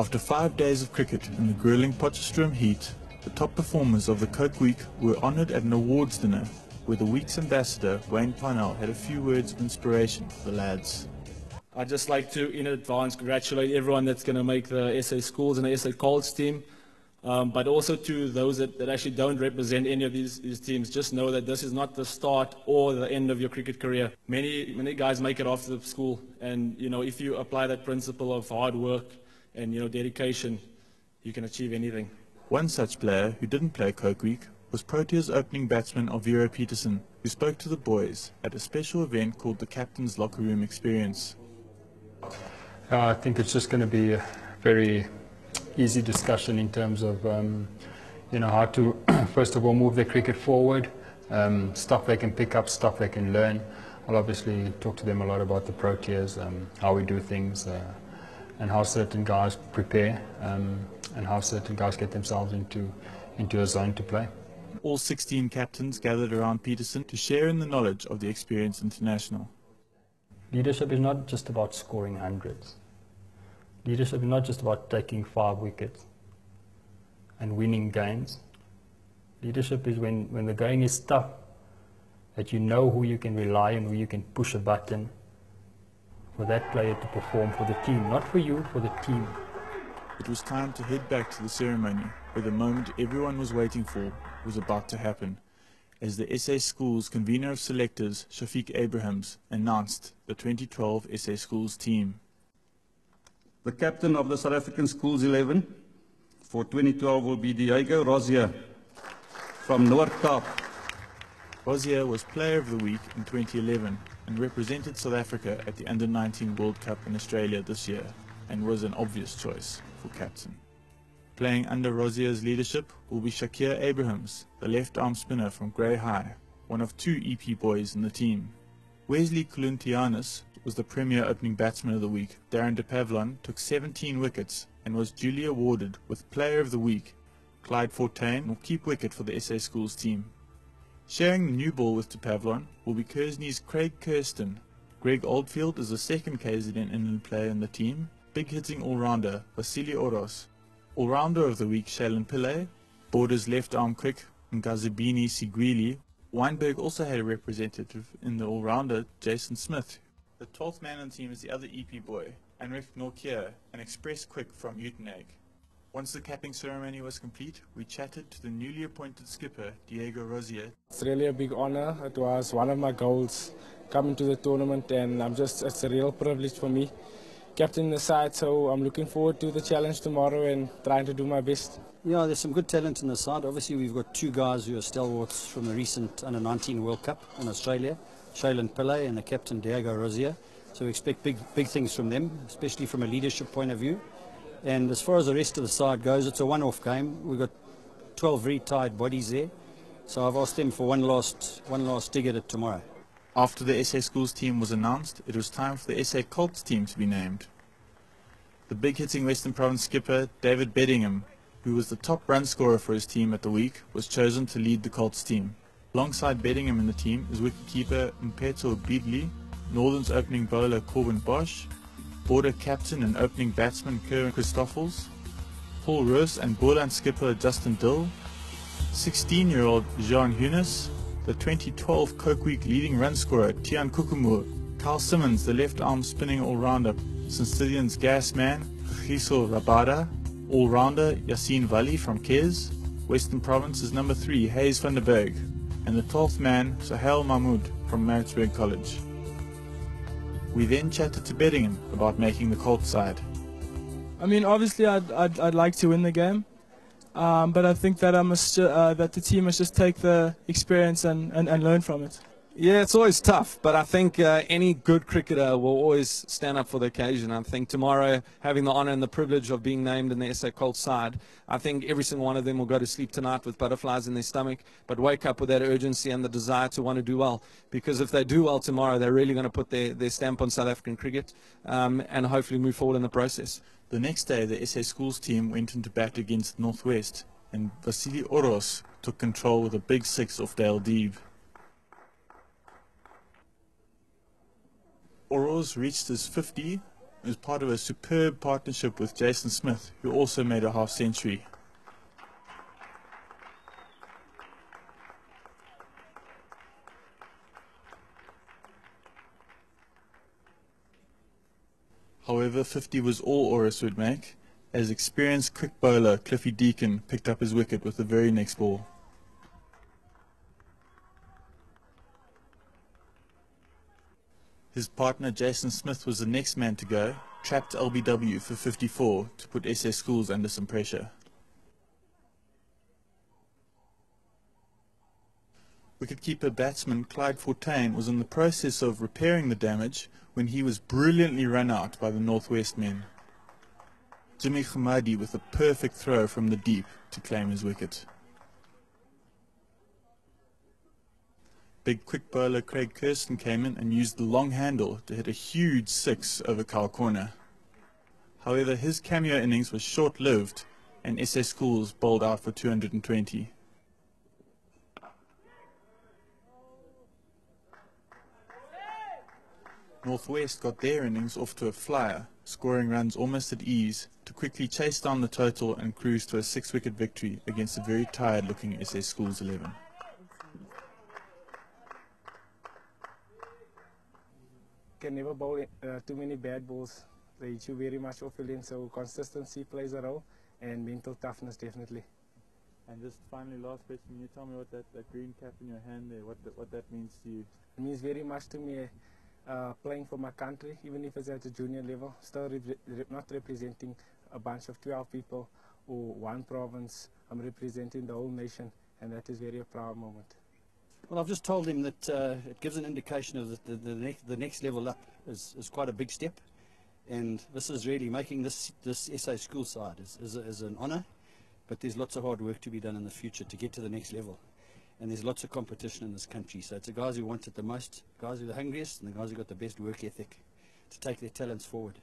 After 5 days of cricket in the grueling Potchefstroom heat, the top performers of the Coke Week were honoured at an awards dinner, where the week's ambassador, Wayne Parnell, had a few words of inspiration for the lads. I'd just like to, in advance, congratulate everyone that's going to make the SA Schools and the SA Colts team, but also to those that actually don't represent any of these teams. Just know that this is not the start or the end of your cricket career. Many guys make it after the school, and if you apply that principle of hard work and dedication, you can achieve anything. One such player who didn't play Coke Week was Proteas opening batsman Alviro Peterson, who spoke to the boys at a special event called the Captain's Locker Room Experience. I think it's just going to be a very easy discussion in terms of how to first of all move their cricket forward, stuff they can pick up, stuff they can learn. I'll obviously talk to them a lot about the Proteas, how we do things, and how certain guys prepare, and how certain guys get themselves into a zone to play. All 16 captains gathered around Peterson to share in the knowledge of the experienced international. Leadership is not just about scoring hundreds. Leadership is not just about taking 5 wickets and winning games. Leadership is when the going is tough, that you know who you can rely on, who you can push a button for that player to perform for the team, not for you, for the team. It was time to head back to the ceremony, where the moment everyone was waiting for was about to happen, as the SA Schools convener of selectors, Shafiq Abrahams, announced the 2012 SA Schools team. The captain of the South African Schools 11 for 2012 will be Diego Rozier from Noord-Kaap. Rozier was Player of the Week in 2011 and represented South Africa at the Under-19 World Cup in Australia this year, and was an obvious choice for captain. Playing under Rozier's leadership will be Shakir Abrahams, the left-arm spinner from Grey High, one of 2 EP boys in the team. Wesley Kuluntianis was the premier opening batsman of the week. Darren de Pavlon took 17 wickets and was duly awarded with Player of the Week. Clyde Fortuin will keep wicket for the SA Schools team. Sharing the new ball with de Pavlon will be Kersney's Craig Kirsten. Greg Oldfield is the second KZN inland player in the team. Big-hitting all-rounder Vasily Oros. All-rounder of the week Shaylin Pillay. Borders left-arm quick Ngazibini Sigwili. Weinberg also had a representative in the all-rounder Jason Smith. The 12th man on the team is the other EP boy, Anrik Norkier, an express quick from Uitenhage. Once the capping ceremony was complete, we chatted to the newly appointed skipper, Diego Rozier. It's really a big honor. It was one of my goals coming to the tournament, and it's a real privilege for me. Captain the side, so I'm looking forward to the challenge tomorrow and trying to do my best. Yeah, there's some good talent in the side. Obviously, we've got 2 guys who are stalwarts from the recent Under-19 World Cup in Australia, Shaylin Pillay and the captain Diego Rozier. So we expect big things from them, especially from a leadership point of view. And as far as the rest of the side goes, it's a one-off game. We've got 12 very tired bodies there, so I've asked them for one last dig at it tomorrow. After the SA Schools team was announced, it was time for the SA Colts team to be named. The big-hitting Western Province skipper, David Beddingham, who was the top run scorer for his team at the week, was chosen to lead the Colts team. Alongside Beddingham in the team is wicketkeeper Mpeto Beedley, Northern's opening bowler Corbin Bosch, Border captain and opening batsman Kerwin Christoffels, Paul Roos and Boland skipper Justin Dill, 16-year-old Jean Hunis, the 2012 Coke Week leading run scorer Tian Kukumur, Carl Simmons, the left-arm spinning all-rounder, St. Stithians gas man Giso Rabada, all-rounder Yassine Vali from Kes, Western Province's number 3 Hayes van der Berg, and the 12th man Sahel Mahmood from Maritzburg College. We then chatted to Beddingham about making the Colts side. I mean, obviously I'd like to win the game, but I think that that the team must just take the experience and learn from it. Yeah, it's always tough, but I think any good cricketer will always stand up for the occasion. I think tomorrow, having the honour and the privilege of being named in the SA Colts side, I think every single one of them will go to sleep tonight with butterflies in their stomach, but wake up with that urgency and the desire to want to do well. Because if they do well tomorrow, they're really going to put their stamp on South African cricket and hopefully move forward in the process. The next day, the SA Schools team went into bat against Northwest, and Vasily Oros took control with a big 6 off Dale Deeb. Oros reached his 50 It was part of a superb partnership with Jason Smith, who also made a half-century. However, 50 was all Oris would make, as experienced quick bowler Cliffy Deacon picked up his wicket with the very next ball. His partner Jason Smith was the next man to go, trapped LBW for 54 to put SA Schools under some pressure. Wicketkeeper batsman Clyde Fortuyn was in the process of repairing the damage when he was brilliantly run out by the Northwest men. Jimmy Khamadi with a perfect throw from the deep to claim his wicket. Big quick bowler Craig Kirsten came in and used the long handle to hit a huge 6 over Kyle Corner. However, his cameo innings was short-lived and SA Schools bowled out for 220. Northwest got their innings off to a flyer, scoring runs almost at ease to quickly chase down the total and cruise to a 6-wicket victory against a very tired-looking SA Schools 11. Can never bowl too many bad balls. They hit you very much off your lane, so consistency plays a role, and mental toughness definitely. And just finally, last question, can you tell me what that green cap in your hand there, what that means to you? It means very much to me, playing for my country, even if it's at a junior level, still not representing a bunch of 12 people or one province. I'm representing the whole nation, and that is very a proud moment. Well, I've just told him that it gives an indication of the next level up is quite a big step, and this is really making this SA school side is an honour, but there's lots of hard work to be done in the future to get to the next level, and there's lots of competition in this country, so it's the guys who want it the most, guys who are the hungriest, and the guys who got the best work ethic to take their talents forward.